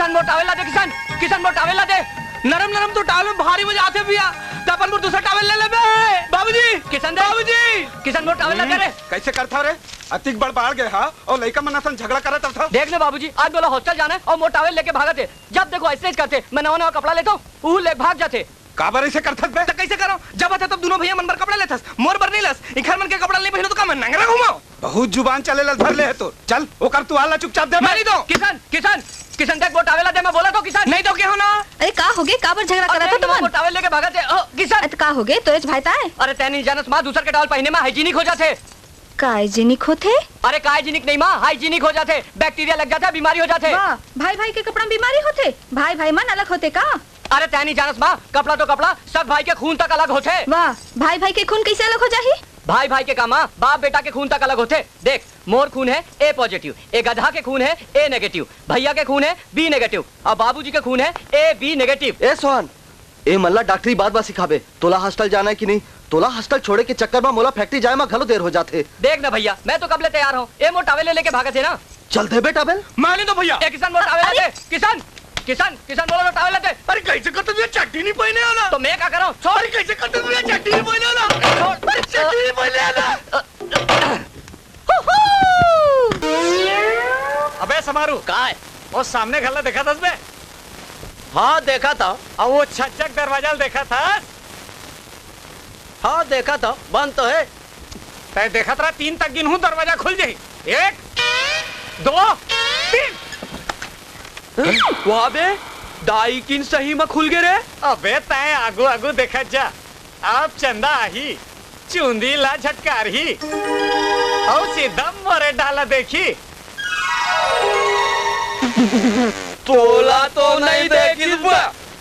किसान वो टावेल ला दे, किसान वो टावेल ला दे। नरम नरम तो टावेल में भारी मजा आते भैया। अपन को दूसरा टावेल ले ले बे। बाबूजी किसान दे, बाबूजी किसान वो टावेल ला दे रे। कैसे करता रे? अतिक बड़बाड़ गए हा और लड़का मनासन झगड़ा करत था। देख ले बाबूजी, आज बोला हॉस्टल जाना है और वो टावेल लेके भागा थे। जब देखो ऐसे ही करते, मैं नवा नवा कपड़ा लेता हूँ, वो ले भाग जाते। काबर ऐसे करता बे? तो कैसे करो? जब आते तब दोनों भैया मन भर कपड़ा लेथस, मोर भर नहीं लस। इखर मन के कपड़ा नहीं पहनो तो का मैं नंगरा घुमाओ। बहुत जुबान चले लल धर ले है तो। चल वो कर तू आला चुपचाप दे। मैं नहीं दो। किसान देख वो टावेल ला दे, मैं बोला तो किसान। नहीं तो क्या होना? अरे का हो गए, का पर झगड़ा करा था तुम? वो टावेल लेके भागा थे। किसान अत का हो गए तो भाई ताए? अरे तै नहीं जानस माँ, दूसर के टावल पहने में हाइजीनिक हो जाते। का हाइजीनिक होते? अरे का हाइजीनिक नहीं माँ, हाइजीनिक हो जाते। बैक्टीरिया लग जाता, बीमारी हो जाते। वाह, भाई भाई के कपड़ा बीमारी होते? भाई भाई मन अलग होते का? अरे तै नहीं जानस माँ, कपड़ा तो कपड़ा, सब भाई के खून तक अलग होते। वाह, भाई भाई के खून कैसे अलग हो जाही? भाई भाई के कामा बाप बेटा के खून तक अलग होते। देख मोर खून है ए पॉजिटिव, ए गधा के खून है ए नेगेटिव, भैया के खून है बी नेगेटिव और बाबूजी के खून है ए बी नेगेटिव। ए सोहन, ए मल्ला डॉक्टरी बात बात सिखाबे। तोला हॉस्टल जाना है कि नहीं? तोला हॉस्टल छोड़े के चक्कर में मोला फैक्ट्री जाए में घलो देर हो जाते। देख ना भैया, मैं तो कब ले तैयार हूँ। ए मोर टावेल लेके भागे थे ना। चल दे बेटा बेल। माने तो भैया। ए किसान मोर टावेल ले, किसान किसान बोलो तो टावेल ले। अरे कैसे करते तुझे चट्टी नहीं पहने हो ना? तो मैं क्या करूँ? छोड़। कैसे करते तुझे चट्टी नहीं पहने हो ना? छोड़। चट्टी नहीं पहने हो ना? अबे समारू कहाँ है? वो सामने गल्ला देखा था बे? हाँ देखा था। और वो छज्जक दरवाजा देखा था? हाँ देखा था, बंद तो है। तय देखा था 3 तक गिनूं दरवाजा खुल जाये। 1 2 3। वहाँ बे दाई किन सही में खुल गए रे। अबे तय आगू आगू देखा जा। अब चंदा आही, चूंदी ला झटकार ही और सीधा मरे डाला देखी। तोला तो नहीं देखी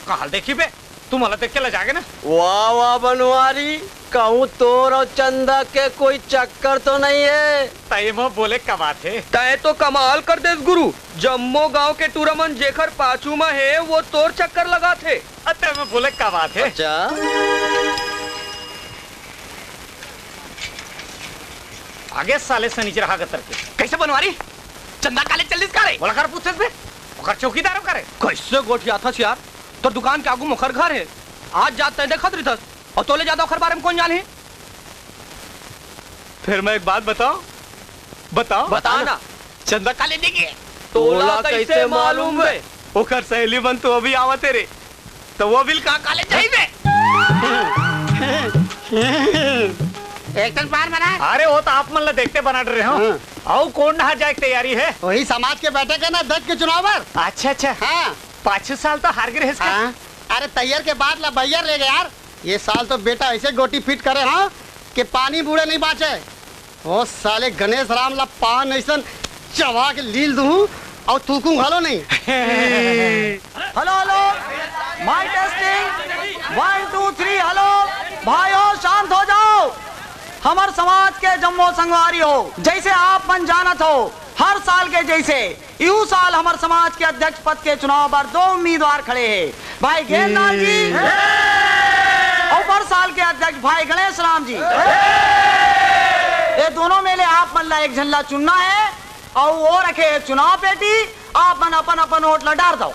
कहाँ देखी बे? तू मला देख के लजागे ना? वाह वाह बनवारी, कहूँ तोर और चंदा के कोई चक्कर तो नहीं है। तय में बोले कमा थे। तय तो कमाल कर दे गुरु। जम्मो गांव के टूरामन जेखर पाछू में है वो तोर चक्कर लगा थे। तय में बोले कमा थे। अच्छा आगे साले से नीचे रहा गतर के। कैसे बनवारी? चंदा काले चल्लिस करे बोला कर पूछे बे? ओकर चौकीदार करे। कैसे गोठिया था यार? तो दुकान के आगू मुखर घर है। आज जाते देखत रही थस और तोले ज्यादा ओखर बारे में कौन जाने? फिर मैं एक बात बताऊं? बताओ बता ना। चंदा काले देखिए। तोला कैसे मालूम है? ओकर सहेली बन तो अभी आवत रे, तो वो बिल कहाँ काले चाहिए? एक तन पार बना। अरे वो तो आप मतलब देखते बना रहे हो। आओ कौन नहा जाए की तैयारी है? वही समाज के बैठे के ना 10 के चुनाव पर। अच्छा अच्छा। हाँ 5 साल तो हार गए। हाँ। अरे तैयार के बाद ला भैया ले गए यार। ये साल तो बेटा ऐसे गोटी फिट करे हाँ कि पानी बूढ़े नहीं बाचे। वो साले गणेश राम ला पान ऐसा चबा के लील दूं और तूकू घालो नहीं। हेलो हेलो, माई टेस्टिंग 1 2 3। हेलो भाइयों शांत हो जाओ। हमार समाज के जम्मो संगवारी हो, जैसे आप मन जानत हो हर साल के जैसे यू साल हमार समाज के अध्यक्ष पद के चुनाव पर 2 उम्मीदवार खड़े हैं, भाई गेंदलाल जी और पर साल के अध्यक्ष भाई गणेश राम जी। ये दोनों में ले आप मन ला एक झल्ला चुनना है और वो रखे चुनाव पेटी। आप मन अपन अपन वोट ला डाल दो।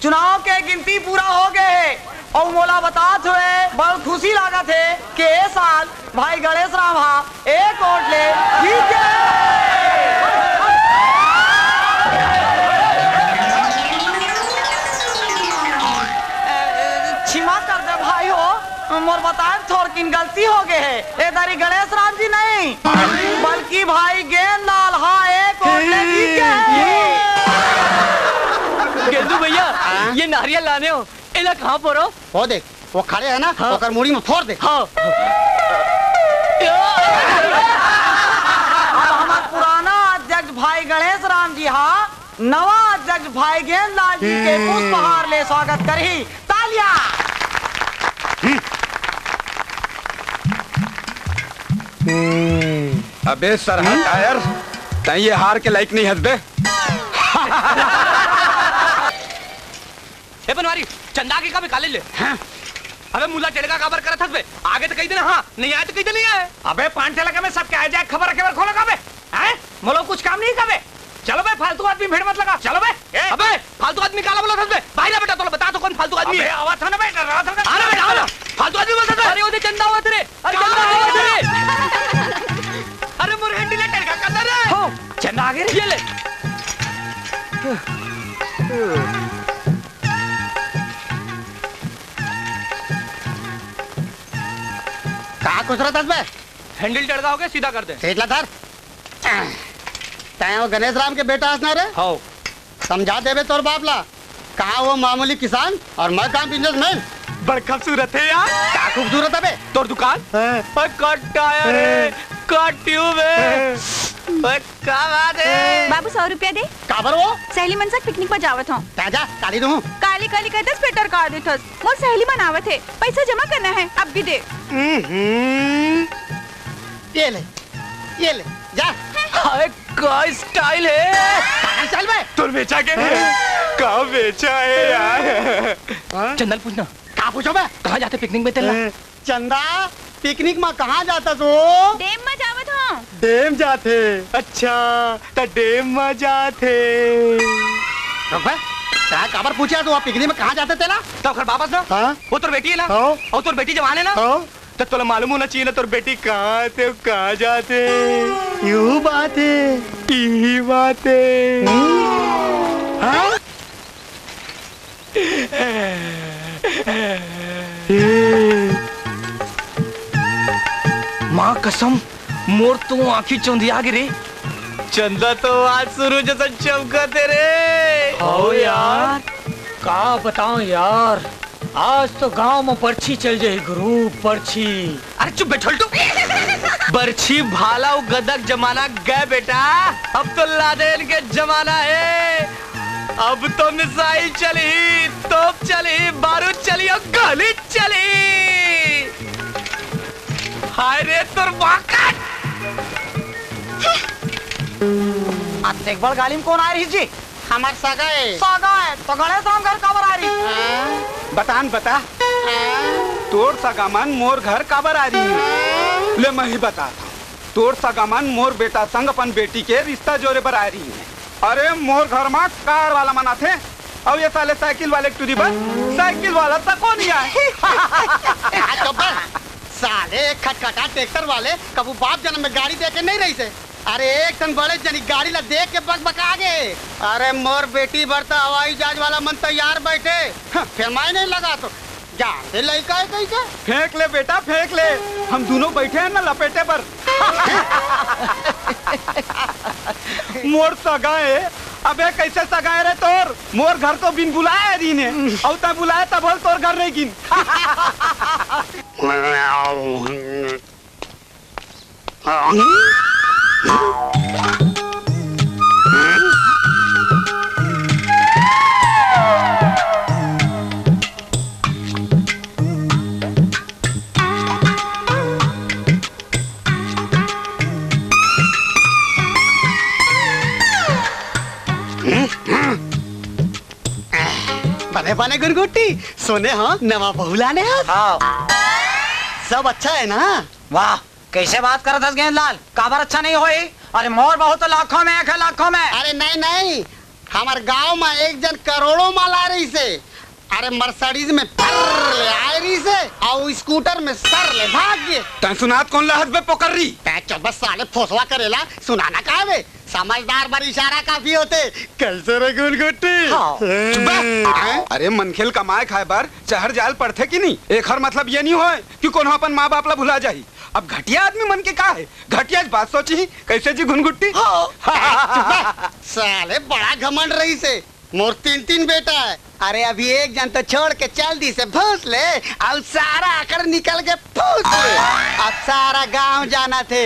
चुनाव के गिनती पूरा हो गए है और मोला बतात हुए बहुत खुशी लागत है कि ए साल भाई गणेश राम हा एक वोट ले जीत क्षमा कर दे भाई हो, मोर बताए थोड़ किन गलती हो गए है। ए दारी गणेश राम जी नहीं बल्कि भाई गेंदलाल हा एक वोट ले जीत गए। गेंदू भैया ये नारियल लाने हो, इला कहाँ पर हो? वो देख वो खड़े है ना। हाँ। ओकर मुड़ी में फोड़ दे। हाँ। अब हमार पुराना अध्यक्ष भाई गणेश राम जी हा नवा अध्यक्ष भाई गेंदलाल जी के पुष्पहार ले स्वागत करही। तालियां। अबे सरहा टायर, तय ये हार के लायक नहीं हंसबे। ए बनवारी चंदा के का भी काले ले। हाँ? अबे मुला टेढ़ का खबर करत हस बे आगे तो कही देना हाँ नहीं आए तो कही दे नहीं आए अबे पांठे लगे में सबके आ जाए खबर के खोलो का बे हैं मोलो कुछ काम नहीं कर बे चलो बे फालतू आदमी भीड़ मत लगा चलो बे अबे फालतू आदमी काला बोला हस बे भाई ना बेटा तो बता तो कौन फालतू आदमी अबे है आवा था ना बेटा रहा था आ ना बेटा आ ना फालतू आदमी बोलता था अरे वो चंदा हुआ तेरे अरे चंदा हुआ तेरे अरे मोर हैंडल टेढ़ का कदर है हो चंदा आगे रे ये ले कहा कुछ रहा बे हैंडल टेढ़ का हो गया सीधा कर दे सेठला धर तय वो गणेश राम के बेटा हंसना रे हो समझा देवे तोर बापला कहा वो मामूली किसान और मैं काम बिजनेसमैन बड़ खूबसूरत है यार क्या खूबसूरत है बे तोर दुकान कट टायर है कट ट्यूब है क्या बात है बाबू 100 रुपया दे काबर वो सहेली मन से पिकनिक पर जावत हूँ ताजा काली दूं काली काली कहते स्वेटर का देथस मोर सहेली मन आवत है पैसा जमा करना है अब भी दे ये ले जा हाय क्या स्टाइल है कहाँ चल बे तोर बेचा के का बेचा है यार चंदन पूछना कहाँ पूछो बे कहाँ जाते पिकनिक में तेला चंदा पिकनिक में कहाँ जाता तू डेम में जावत हूँ डेम जाते अच्छा तो डेम में जाते रुक बे क्या काबर पूछा तू पिकनिक में कहाँ जाते तेला तो खर वापस ना हाँ वो तोर बेटी है ना हाँ। और तोर बेटी जवान है ना हाँ तो तोला मालूम होना चाहिए ना तोर बेटी कहाँ थे कहाँ जाते यू बात है यही बात है हाँ? माँ कसम मोर तो आंखी चौंधिया गिरे चंदा तो आज शुरू जैसा चमकते रे ओ यार का बताऊं यार आज तो गांव में पर्ची चल जाए गुरु पर्ची अरे चुप बैठल तू बर्छी भाला गदक जमाना गए बेटा अब तो लादेन के जमाना है अब तो मिसाइल चली तोप चली बारूद चली और गोली चली हाय रे तुर बाकट एक बार गाली में कौन आ रही जी हमार सगाए सागा है तो गणेश राम घर काबर आ रही बतान बता तोर सगामन मोर घर काबर आ रही है ले मैं ही बता तोर सगामन मोर बेटा संग अपन बेटी के रिश्ता जोड़े पर आ रही है अरे मोर घर में कार वाला मना थे और ये साले साइकिल वाले टूरी बस साइकिल वाला तक कौन नहीं आए साले खटखटा ट्रैक्टर वाले कबू बाप जन्म में गाड़ी दे के नहीं रही से अरे एक टन बड़े जनी गाड़ी ला देख के बकबका गए अरे मोर बेटी बरता हवाई जहाज वाला मन तैयार बैठे फिर मैं नहीं लगा तो जानते लड़का है कैसे फेंक ले बेटा फेंक ले हम दोनों बैठे हैं ना लपेटे पर मोर सगाए अबे कैसे सगाए रे तोर मोर घर तो बिन बुलाया री ने और तब बुलाया तब बोल तोर घर नहीं गिन बने बने गुरगुट्टी सोने हाँ नवा बहुला ने हाँ सब अच्छा है ना वाह कैसे बात करत हस गेंदलाल काबर अच्छा नहीं होई अरे मोर बहुत लाखों में एक है लाखों में अरे नहीं नहीं हमारे गांव में एक जन करोड़ों माल आ रही से अरे मर्सिडीज में फर ले आ रही से और स्कूटर में सर ले भाग गए तन सुनात कौन लहत बे पोकर रही बस साले फोसवा करेला सुनाना कहा बे समझदार बार इशारा काफी होते कैसे रे गुलगुट्टी अरे मनखेल कमाए खाए बार चहर जाल पड़ते कि नहीं एक हर मतलब ये नहीं हो कि कौन अपन माँ बाप ला भुला जाही अब घटिया आदमी मन के का है घटिया बात सोची कैसे जी घुनगुट्टी साले बड़ा घमंड रही से मोर 3 बेटा है अरे अभी एक जन तो छोड़ के चल दी से भूस ले और सारा आकर निकल के फूस ले अब सारा गांव जाना थे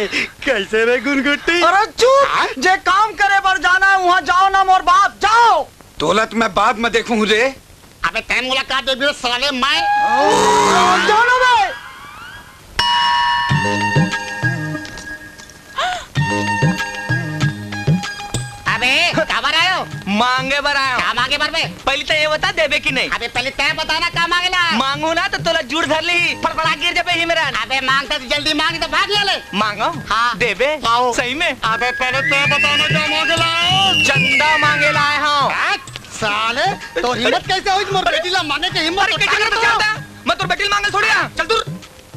कैसे रे गुनगुट्टी अरे चुप जे काम करे पर जाना है वहाँ जाओ ना मोर बाप जाओ दौलत मैं बाद में देखूं रे अबे तय मुलाकात दे साले मैं जानो बे अबे काबर आयो मांगे बर आयो क्या मांगे बार में पहले तो ये बता देबे कि नहीं। अबे पहले तय बताना क्या मांगेला। मांगू ना तो तोला जुड़ धर ली, फड़फड़ा गिर जाबे ही मेरा। अबे मांगता तो जल्दी मांग तो भाग ले। मांगो हाँ। देबे आओ। सही में। अबे पहले तय बताना क्या मांगेला। चंदा मांगे लाए हूँ। साले तो हिम्मत कैसे हुई मोर बेटी ला मांगे के हिम्मत। अरे कैसे करता चलता? मैं तो बेटी मांगे थोड़ी आ। चल दूर।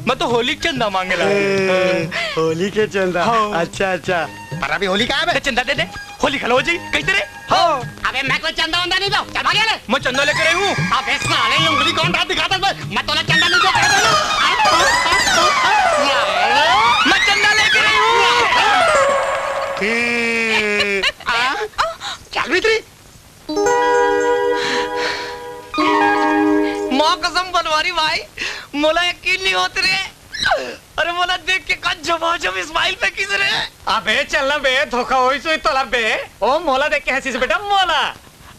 मैं तो होली चंदा मांगे लाए। होली के चंदा। हाँ। अच्छा अच्छा पर अभी होली कहाँ है। चंदा दे दे, होली खलो जी कैसे रे। हाँ। अबे मैं कोई चंदा वंदा नहीं दो। चल भाग ले। मैं चंदा लेकर आई हूँ। अबे साले ये उंगली कौन हाथ दिखाता है। मैं तो ना चंदा नहीं दो। मैं चंदा लेकर आई हूँ। चल भीतरी। माँ कसम बनवारी भाई, मोला यकीन नहीं होते रे। अरे मोला देख के का जमाजम इस्माइल पे किस रे। अबे चलना बे, धोखा होई सोई तोला बे। ओ मोला देख के हंसी से बेटा मोला।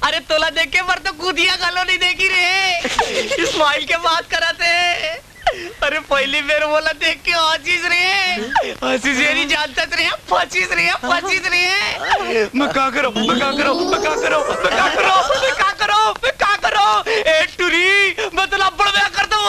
अरे तोला देख के पर तो कूदिया गलो नहीं देखी रे। इस्माइल के बात कराते। अरे पहली बार मोला देख के हंसीस रे। हंसीस ये नहीं जानता रे, फंसीस रे, फंसीस रे। मैं क्या करूं, मैं क्या करूं, मैं क्या करूं, मैं क्या करूं, मैं क्या करूं, मैं क्या करूं। ए टुरी मैं तो लपड़ में कर दूं।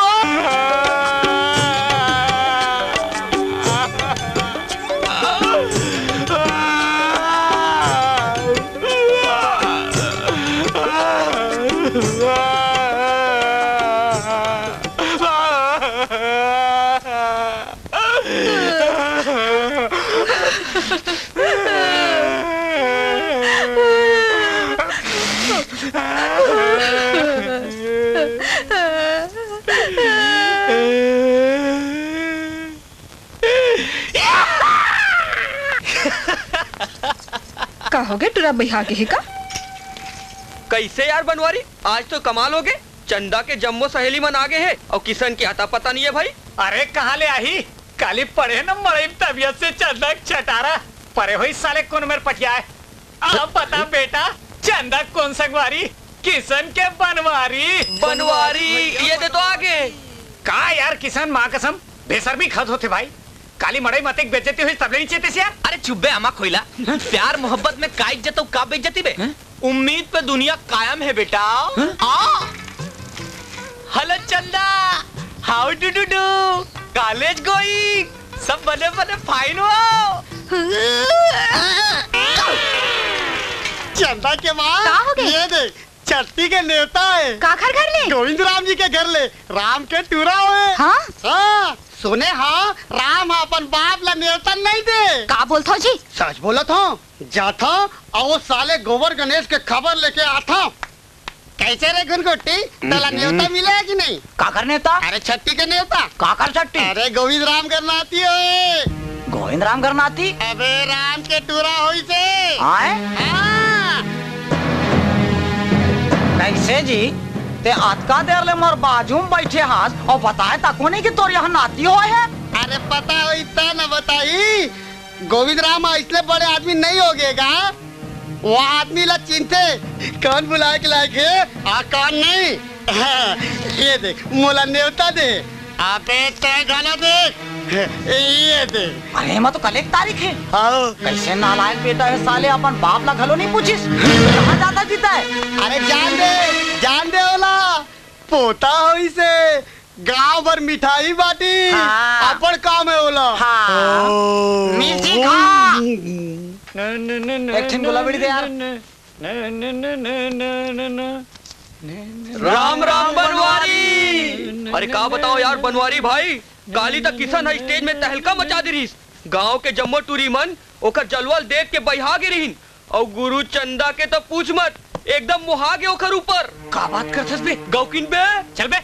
कहोगे टुरा भैया के का। कैसे यार बनवारी, आज तो कमाल हो गए। चंदा के जम्मो सहेली मन आगे है और किशन की आता पता नहीं है भाई। अरे कहाँ ले आई, काली पड़े न मरे तबियत से चंदा चटारा परे हुई साले कौन मेरे पटिया है। अब बता बेटा चंदा कौन संगवारी, किशन के बनवारी। बनवारी ये दे तो आगे। का यार किशन माँ कसम बेसर भी खत होते भाई। काली मड़ई मत एक बेइज्जती हुई तब नहीं चेते से यार। अरे चुप बे अमा खोइला, प्यार मोहब्बत में का इज्जत और का बेइज्जती बे। उम्मीद पे दुनिया कायम है बेटा। हेलो चंदा, how do do do, college going, सब बने बने फाइन हो। चंदा के माँ का हो गए? ये देख छठी के नेवता है। का घर ले गोविंद राम जी के घर ले राम के टूरा हुए। हाँ हाँ सुने हाँ राम अपन बाप ला नेवता नहीं दे। का बोलता जी। सच बोला था जाता और वो साले गोबर गणेश के खबर लेके आता। कैसे रे घुनघोटी तला नेवता मिला है कि नहीं। का कर नेवता। अरे छठी के नेवता। का कर छठी। अरे गोविंद राम करना आती है। गोविंद राम करना आती। अबे राम के टूरा हुई से। आए हाँ। कैसे जी ते अतका देर ले मोर बाजू में बैठे हास और बताए तको नहीं कि तोर यहाँ नाती हो है। अरे पता हो इतना न बताई गोविंद राम इसलिए बड़े आदमी नहीं हो गएगा। वो आदमी ला चिंते कौन बुलाए के लायक है कौन नहीं। हाँ, ये देख मोला नेवता दे। अबे तय गाना देख ये देख। अरे मैं तो कल एक तारीख है। आओ कैसे नालायक बेटा है साले अपन बाप ला घलो नहीं पूछिस कहाँ जाता जीता है। अरे जान दे ओला पोता हो इसे गांव भर मिठाई बाटी। हाँ। अपन काम है ओला। हाँ। मिर्ची खा। एक ठिन गुलाबड़ी दे यार। राम राम बनवारी। अरे का बताओ यार बनवारी भाई, काली तक किशन है स्टेज में तहलका मचा दी रहीस। गांव के जम्मो टूरी मन ओकर जलवल देख के बहिहा गिरहिन और गुरु चंदा के तो पूछ मत, एकदम मुहा गे ओकर ऊपर। का बात करथस बे गौकिन बे चल बे।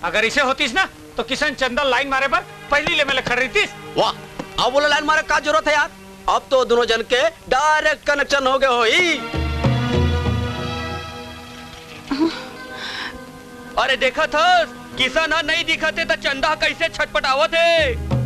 अगर इसे होतीस ना तो किशन चंदा लाइन मारे पर पहली ले में खड़ रही। वाह अब बोला लाइन मारे का जरूरत है यार। अब तो दोनों जन के डायरेक्ट कनेक्शन हो गए हो ही। अरे देखा था किसान नहीं दिखते तो चंदा कैसे छटपटावत है।